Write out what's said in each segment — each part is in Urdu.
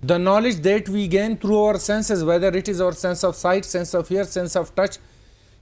the knowledge that we gain through our senses, whether it is our sense of sight, sense of hear, sense of touch,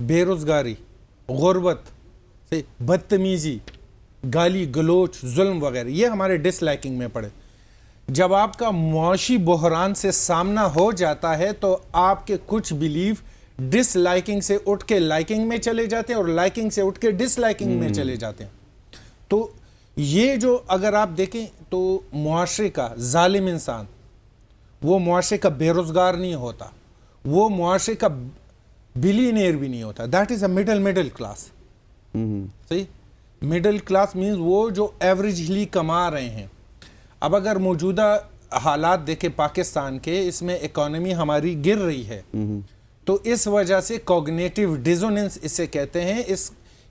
بے روزگاری, غربت سے بدتمیزی, گالی گلوچ, ظلم وغیرہ, یہ ہمارے ڈس لائکنگ میں پڑے. جب آپ کا معاشی بحران سے سامنا ہو جاتا ہے تو آپ کے کچھ بلیف ڈس لائکنگ سے اٹھ کے لائکنگ میں چلے جاتے ہیں اور لائکنگ سے اٹھ کے ڈس لائکنگ میں چلے جاتے ہیں. تو یہ جو اگر آپ دیکھیں تو معاشرے کا ظالم انسان وہ معاشرے کا بے روزگار نہیں ہوتا, وہ معاشرے کا بلینئر بھی نہیں ہوتا. That is a middle class. صحیح, مڈل کلاس مینز وہ جو ایوریجلی کما رہے ہیں. اب اگر موجودہ حالات دیکھیں پاکستان کے, اس میں اکانومی ہماری گر رہی ہے, تو اس وجہ سے کوگنیٹو ڈیزوننس اسے کہتے ہیں,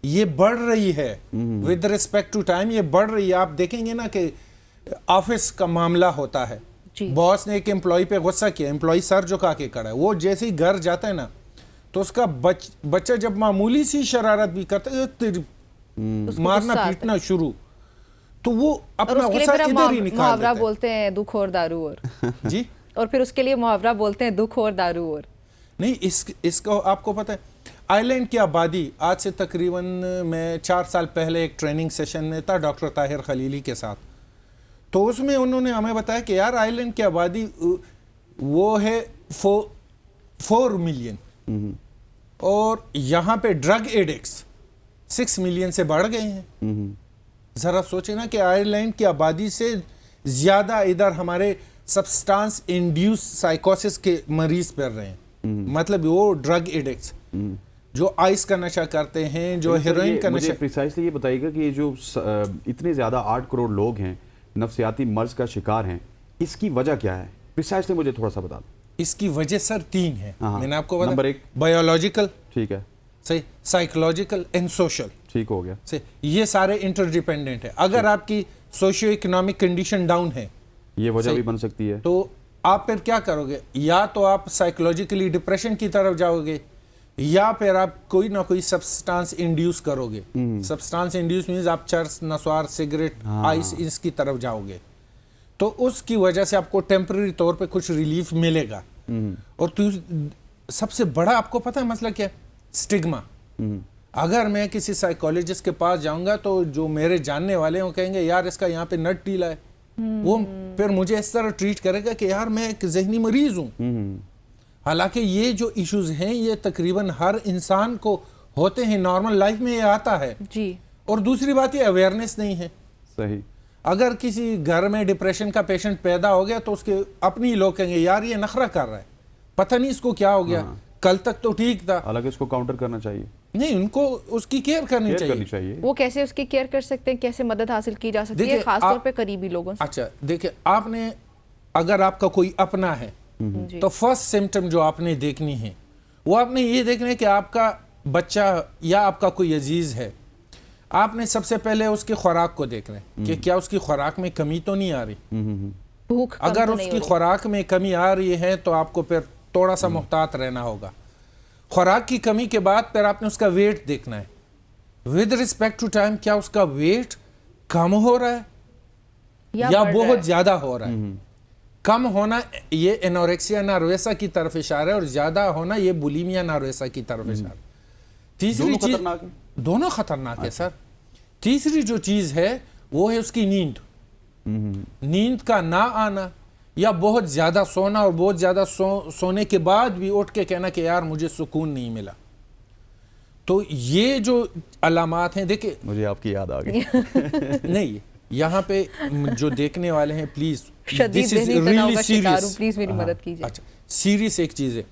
یہ بڑھ رہی ہے ود ریسپیکٹ ٹو ٹائم, یہ بڑھ رہی ہے. آپ دیکھیں گے نا کہ آفس کا معاملہ ہوتا ہے, باس نے ایک امپلائی پہ غصہ کیا, امپلائی سر جھکا کے کھڑا ہے, وہ جیسے ہی گھر جاتا ہے نا تو اس کا بچہ جب معمولی سی شرارت بھی کرتا ہے مارنا پیٹنا شروع, تو وہ اپنا غصہ ادھر ہی نکال دیتا ہے. محاورہ بولتے ہیں دکھ اور دارو اور جی, اور پھر اس کے لیے محاورہ بولتے ہیں دکھ اور دارو اور نہیں. اس کو آپ کو پتہ ہے آئی لینڈ کی آبادی آج سے تقریباً میں 4 سال پہلے ایک ٹریننگ سیشن میں تھا ڈاکٹر طاہر خلیلی کے ساتھ, تو اس میں انہوں نے ہمیں بتایا کہ یار آئی لینڈ کی آبادی وہ ہے 4 ملین, اور یہاں پہ ڈرگ ایڈکٹس 6 ملین سے بڑھ گئے ہیں. ذرا سوچیں نا کہ آئی لینڈ کی آبادی سے زیادہ ادھر ہمارے سبسٹانس انڈیوس سائیکوسس کے مریض پڑ رہے ہیں. مطلب وہ ڈرگ ایڈکٹس جو آئس کا نشہ کرتے ہیں, جو ہیروئن کا نشہ. مجھے پریسائسلی یہ بتائیے گا کہ یہ جو اتنے زیادہ 8 کروڑ لوگ ہیں نفسیاتی مرض کا شکار ہیں, اس کی وجہ کیا ہے پریسائسلی مجھے تھوڑا سا بتا دیں. اس کی وجہ سر 3 ہیں, میں نے آپ کو بتایا. نمبر 1 بایولوجیکل, ٹھیک ہے, صحیح, سائیکولوجیکل اینڈ سوشل, ٹھیک ہو گیا. یہ سارے انٹر ڈیپینڈنٹ ہے. اگر آپ کی سوشیو اکنامک کنڈیشن ڈاؤن ہے, یہ وجہ بھی بن سکتی ہے, تو آپ پھر کیا کرو گے, یا تو آپ سائیکولوجیکلی ڈپریشن کی طرف جاؤ گے, یا پھر آپ کوئی نہ کوئی سبسٹانس انڈیوس کرو گے. سبسٹانس انڈیوس مینز آپ چرس, نسوار, سگریٹ, آئس, اس کی طرف جاؤ گے, تو اس کی وجہ سے آپ کو ٹیمپرری طور پہ کچھ ریلیف ملے گا. اور سب سے بڑا آپ کو پتہ ہے مسئلہ کیا ہے, سٹگما. اگر میں کسی سائیکولوجسٹ کے پاس جاؤں گا تو جو میرے جاننے والے ہیں وہ کہیں گے یار اس کا یہاں پہ نٹ ٹیلا ہے, وہ پھر مجھے اس طرح ٹریٹ کرے گا کہ یار میں ایک ذہنی مریض ہوں. حالانکہ یہ جو ایشوز ہیں یہ تقریباً ہر انسان کو ہوتے ہیں, نارمل لائف میں یہ آتا ہے. جی, اور دوسری بات یہ اویئرنیس نہیں ہے. صحیح. اگر کسی گھر میں ڈپریشن کا پیشنٹ پیدا ہو گیا تو اس کے اپنی لوگ کہیں گے یار یہ نخرہ کر رہا ہے, پتہ نہیں اس کو کیا ہو گیا, کل تک تو ٹھیک تھا. حالانکہ اس کو کاؤنٹر کرنا چاہیے. نہیں, ان کو اس کی کیئر کرنی چاہیے. وہ کیسے اس کی کیئر کر سکتے ہیں, کیسے مدد حاصل کی جا سکتی ہے, خاص طور پہ قریبی لوگوں سے. اچھا دیکھیں, آپ نے اگر آپ کا کوئی اپنا ہے تو فرسٹ سمٹم جو آپ نے دیکھنی ہے وہ آپ نے یہ دیکھنا ہے کہ آپ کا بچہ یا آپ کا کوئی عزیز ہے. آپ نے سب سے پہلے اس کی خوراک کو دیکھنا ہے کہ کیا اس کی خوراک میں کمی تو نہیں آ رہی. اگر اس کی خوراک میں کمی آ رہی ہے تو آپ کو پھر تھوڑا سا محتاط رہنا ہوگا. خوراک کی کمی کے بعد پھر آپ نے اس کا ویٹ دیکھنا ہے. ود ریسپیکٹ ٹو ٹائم کیا اس کا ویٹ کم ہو رہا ہے یا بہت زیادہ ہو رہا ہے. کم ہونا یہ انوریکسیا نرویسا کی طرف اشارہ ہے, اور زیادہ ہونا یہ بولیمیا نرویسا کی طرف اشارہ. تیسری چیز, دونوں خطرناک ہے سر. تیسری جو چیز ہے وہ ہے اس کی نیند. نیند کا نہ آنا یا بہت زیادہ سونا, اور بہت زیادہ سونے کے بعد بھی اٹھ کے کہنا کہ یار مجھے سکون نہیں ملا. تو یہ جو علامات ہیں, دیکھیں مجھے آپ کی یاد آ گئی. نہیں, یہاں پہ جو دیکھنے والے ہیں پلیز, شدید ذہنی تناؤ کا شکار ہوں, پلیز میری مدد کیجیے. اچھا, سیریس ایک چیز ہے,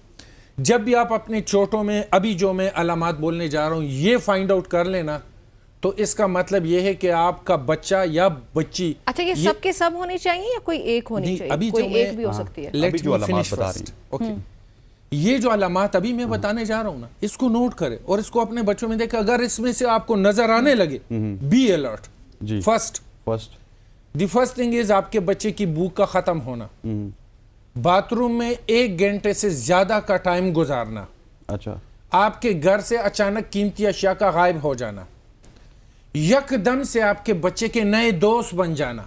جب بھی آپ اپنے چوٹوں میں ابھی جو میں علامات بولنے جا رہا ہوں یہ فائنڈ آؤٹ کر لینا, تو اس کا مطلب یہ ہے کہ آپ کا بچہ یا بچی. اچھا, یہ سب کے سب ہونے چاہیے یا کوئی ایک ہونی چاہیے؟ کوئی ایک بھی ہو سکتی ہے. Let me finish first. Okay, یہ جو علامات ابھی میں بتانے جا رہا ہوں نا, اس کو نوٹ کرے اور اس کو اپنے بچوں میں دیکھیں. اگر اس میں سے آپ کو نظر آنے لگے, be alert. First the first thing is آپ کے بچے کی بھوک کا ختم ہونا. باتھ روم میں 1 گھنٹے سے زیادہ کا ٹائم گزارنا. اچھا. آپ کے گھر سے اچانک قیمتی اشیاء کا غائب ہو جانا. یک دم سے آپ کے بچے کے نئے دوست بن جانا.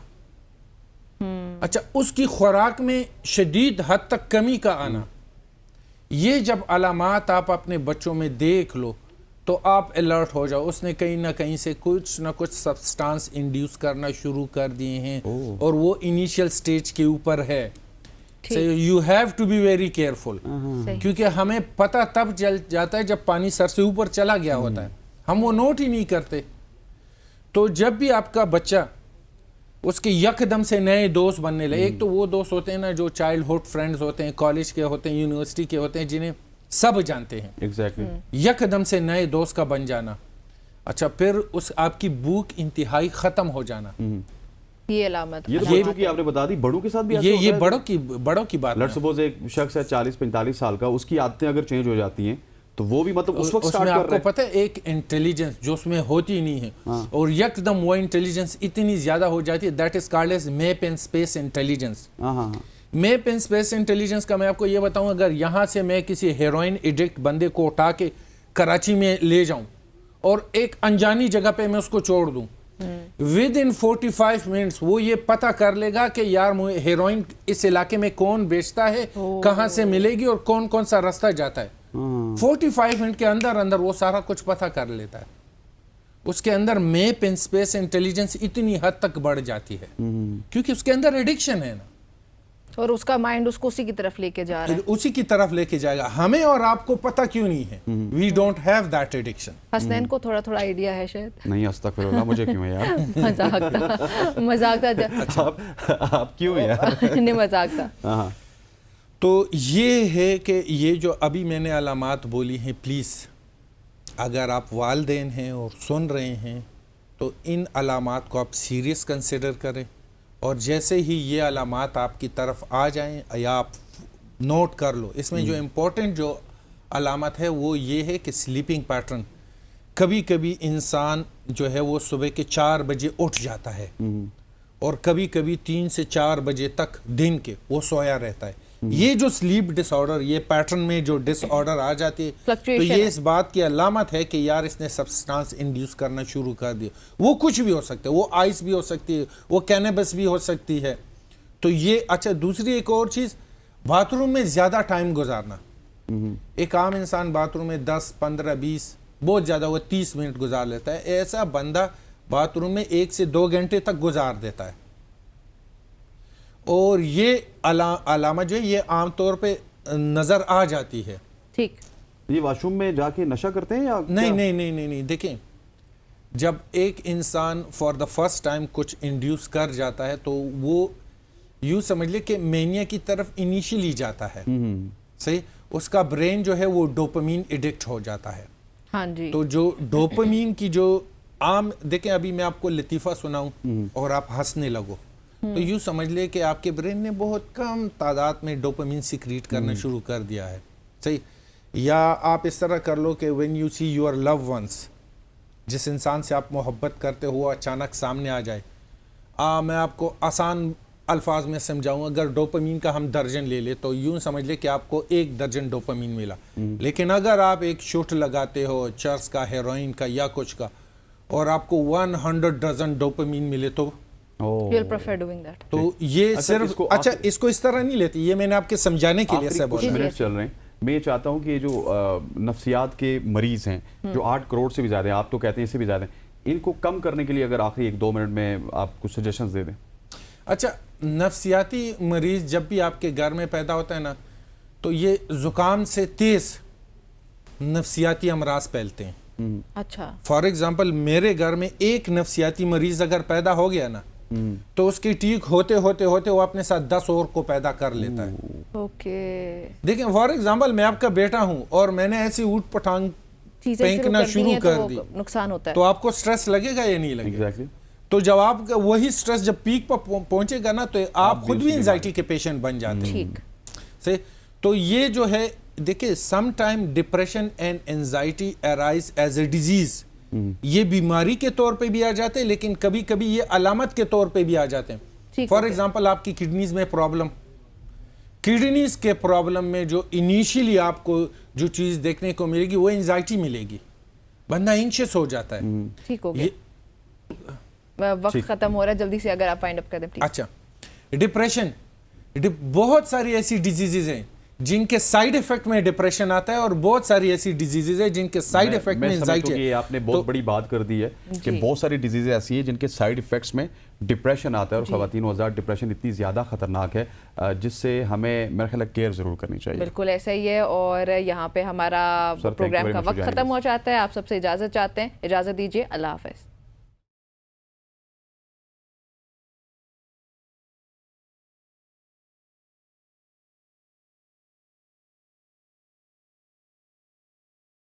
اچھا, اس کی خوراک میں شدید حد تک کمی کا آنا. یہ جب علامات آپ اپنے بچوں میں دیکھ لو تو آپ الرٹ ہو جاؤ، اس نے کہیں نہ کہیں سے کچھ نہ کچھ سبسٹانس انڈیوس کرنا شروع کر دیے ہیں اور وہ انیشیل سٹیج کے اوپر ہے. You have to be very careful, کیونکہ ہمیں پتہ تب چل جاتا ہے جب پانی سر سے اوپر چلا گیا ہوتا ہے، ہم وہ نوٹ ہی نہیں کرتے. تو جب بھی آپ کا بچہ اس کے یکدم سے نئے دوست بننے لگے، ایک تو وہ دوست ہوتے ہیں نا جو چائلڈ ہوڈ فرینڈز ہوتے ہیں، کالج کے ہوتے ہیں، یونیورسٹی کے ہوتے ہیں، جنہیں سب جانتے ہیں، یکدم سے نئے دوست کا بن جانا. اچھا، پھر اس آپ کی بھوک انتہائی ختم ہو جانا، یہ علامت یہ تو بچوں کی آپ نے بتا دی، بڑوں کے ساتھ بھی ایسا ہوتا ہے؟ یہ بڑوں کی بات ہے. لیٹس سپوز ایک شخص ہے 40-45 سال کا، اس کی عادتیں اگر چینج ہو جاتی ہیں تو وہ بھی مطلب اس وقت اس سٹارٹ میں کر آپ رہے کو پتہ ہے ایک انٹیلیجنس جو اس میں ہوتی نہیں ہے اور یکدم وہ انٹیلیجنس اتنی زیادہ ہو جاتی ہے، that is called as map and space intelligence. Map and space intelligence کا میں آپ کو یہ بتاؤں، اگر یہاں سے میں کسی ہیروئن ایڈکٹ بندے کو اٹھا کے کراچی میں لے جاؤں اور ایک انجانی جگہ پہ میں اس کو چھوڑ دوں، ود ان 45 منٹس وہ یہ پتہ کر لے گا کہ یار ہیروئن اس علاقے میں کون بیچتا ہے، کہاں سے ملے گی اور کون کون سا راستہ جاتا ہے. 45 منٹ کے اندر وہ سارا کچھ پتہ کر لیتا ہے. اس کے اندر میپ اینڈ اسپیس انٹیلیجنس اتنی حد تک بڑھ جاتی ہے کیونکہ اس کے اندر ایڈکشن ہے نا، اور اس کا مائنڈ اس کو اسی کی طرف لے کے جا رہا ہے، اسی کی طرف لے کے جائے گا. ہمیں اور آپ کو پتہ کیوں نہیں ہے؟ We don't have that addiction. Hasnain کو تھوڑا تھوڑا آئیڈیا ہے شاید. نہیں، استغفر اللہ، مجھے کیوں ہے یار؟ مذاق تھا. آپ کیوں یار؟ نہیں، مذاق تھا. تو یہ ہے کہ یہ جو ابھی میں نے علامات بولی ہیں، پلیز اگر آپ والدین ہیں اور سن رہے ہیں تو ان علامات کو آپ سیریس کنسیڈر کریں، اور جیسے ہی یہ علامات آپ کی طرف آ جائیں یا آپ نوٹ کر لو. اس میں جو امپورٹنٹ جو علامت ہے وہ یہ ہے کہ سلیپنگ پیٹرن. کبھی کبھی انسان جو ہے وہ صبح کے 4 بجے اٹھ جاتا ہے اور کبھی کبھی 3 سے 4 بجے تک دن کے وہ سویا رہتا ہے. یہ جو سلیپ ڈس آرڈر، یہ پیٹرن میں جو ڈس آرڈر آ جاتی ہے تو یہ اس بات کی علامت ہے کہ یار اس نے سبسٹانس انڈیوس کرنا شروع کر دیا. وہ کچھ بھی ہو سکتا ہے، وہ آئس بھی ہو سکتی ہے، وہ کینیبس بھی ہو سکتی ہے. تو یہ اچھا، دوسری ایک اور چیز، باتھ روم میں زیادہ ٹائم گزارنا. ایک عام انسان باتھ روم میں 10 15 20 بہت زیادہ وہ 30 منٹ گزار لیتا ہے. ایسا بندہ باتھ روم میں 1 سے 2 گھنٹے تک گزار دیتا ہے. اور یہ علامت جو ہے یہ عام طور پہ نظر آ جاتی ہے. ٹھیک، یہ واش روم میں جا کے نشہ کرتے ہیں یا نہیں. دیکھیں، جب ایک انسان فار دا فرسٹ ٹائم کچھ انڈیوس کر جاتا ہے تو وہ یوں سمجھ لے کہ مینیا کی طرف انیشیلی جاتا ہے. صحیح، اس کا برین جو ہے وہ ڈوپامین ایڈکٹ ہو جاتا ہے. ہاں جی. تو جو ڈوپامین کی جو عام، دیکھیں ابھی میں آپ کو لطیفہ سناؤں اور آپ ہنسنے لگو، تو یوں سمجھ لے کہ آپ کے برین نے بہت کم تعداد میں ڈوپامین سیکریٹ کرنا شروع کر دیا ہے. صحیح، یا آپ اس طرح کر لو کہ when you see your loved ones، جس انسان سے آپ محبت کرتے ہو اچانک سامنے آ جائے. میں آپ کو آسان الفاظ میں سمجھاؤں، اگر ڈوپامین کا ہم درجن لے لے تو یوں سمجھ لے کہ آپ کو 1 درجن ڈوپامین ملا. لیکن اگر آپ ایک شوٹ لگاتے ہو چرس کا، ہیروئن کا یا کچھ کا، اور آپ کو 100 ڈزن ڈوپامین ملے تو you'll prefer doing that. تو یہ صرف اچھا اس کو اس طرح نہیں لیتی، یہ میں نے آپ کے سمجھانے کے لیے کچھ منٹ چل رہے ہیں. میں یہ چاہتا ہوں کہ جو نفسیات کے مریض ہیں جو 8 کروڑ سے بھی زیادہ ہیں، آپ تو کہتے ہیں اس سے بھی زیادہ ہیں، ان کو کم کرنے کے لیے اگر آخری 1-2 منٹ میں آپ کچھ سجیشنز دے دیں. اچھا، نفسیاتی مریض جب بھی آپ کے گھر میں پیدا ہوتا ہے نا تو یہ زکام سے تیز نفسیاتی امراض پھیلتے ہیں. اچھا، فار ایگزامپل میرے گھر میں ایک نفسیاتی مریض اگر پیدا ہو گیا نا تو اس کی ٹھیک ہوتے ہوتے وہ اپنے ساتھ 10 اور کو پیدا کر لیتا ہے. اوکے، دیکھیں فار ایگزامپل میں آپ کا بیٹا ہوں اور میں نے ایسی اوٹ پٹانگ پھینکنا شروع کر دی، نقصان ہوتا ہے. تو آپ کو سٹریس لگے گا یا نہیں لگے گا؟ تو جب آپ کا وہی سٹریس جب پیک پر پہنچے گا نا تو آپ خود بھی انزائٹی کے پیشنٹ بن جاتے ہیں. تو یہ جو ہے دیکھیں، some time depression and anxiety arise as a disease. یہ بیماری کے طور پہ بھی آ جاتے ہیں لیکن کبھی کبھی یہ علامت کے طور پہ بھی آ جاتے ہیں. فار ایگزامپل آپ کی کڈنیز میں پرابلم، کڈنیز کے پرابلم میں جو انیشیلی آپ کو جو چیز دیکھنے کو ملے گی وہ انزائٹی ملے گی، بندہ انشیس ہو جاتا ہے. ٹھیک ہو گیا، وقت ختم ہو رہا ہے، جلدی سے اگر آپ فائنڈ اپ کر دیں. اچھا، ڈپریشن، بہت ساری ایسی ڈیزیزز ہیں جن کے سائیڈ افیکٹ میں ڈپریشن آتا ہے, اور بہت ساری ایسی ڈیزیزز ہیں جن کے سائیڈ افیکٹ میں انزائٹی ہے. یہ آپ نے بہت بڑی بات کر دی ہے کہ بہت ساری ڈیزیزیں ایسی ہیں جن کے سائیڈ افیکٹس میں ڈپریشن آتا ہے, اور خواتین و حضرات ڈپریشن اتنی زیادہ خطرناک ہے جس سے ہمیں میرا خیال ہے کیئر ضرور کرنی چاہیے. بالکل ایسا ہی ہے, اور یہاں پہ ہمارا پروگرام کا وقت ختم ہو جاتا ہے. آپ سب سے اجازت چاہتے ہیں, اجازت دیجیے, اللہ حافظ.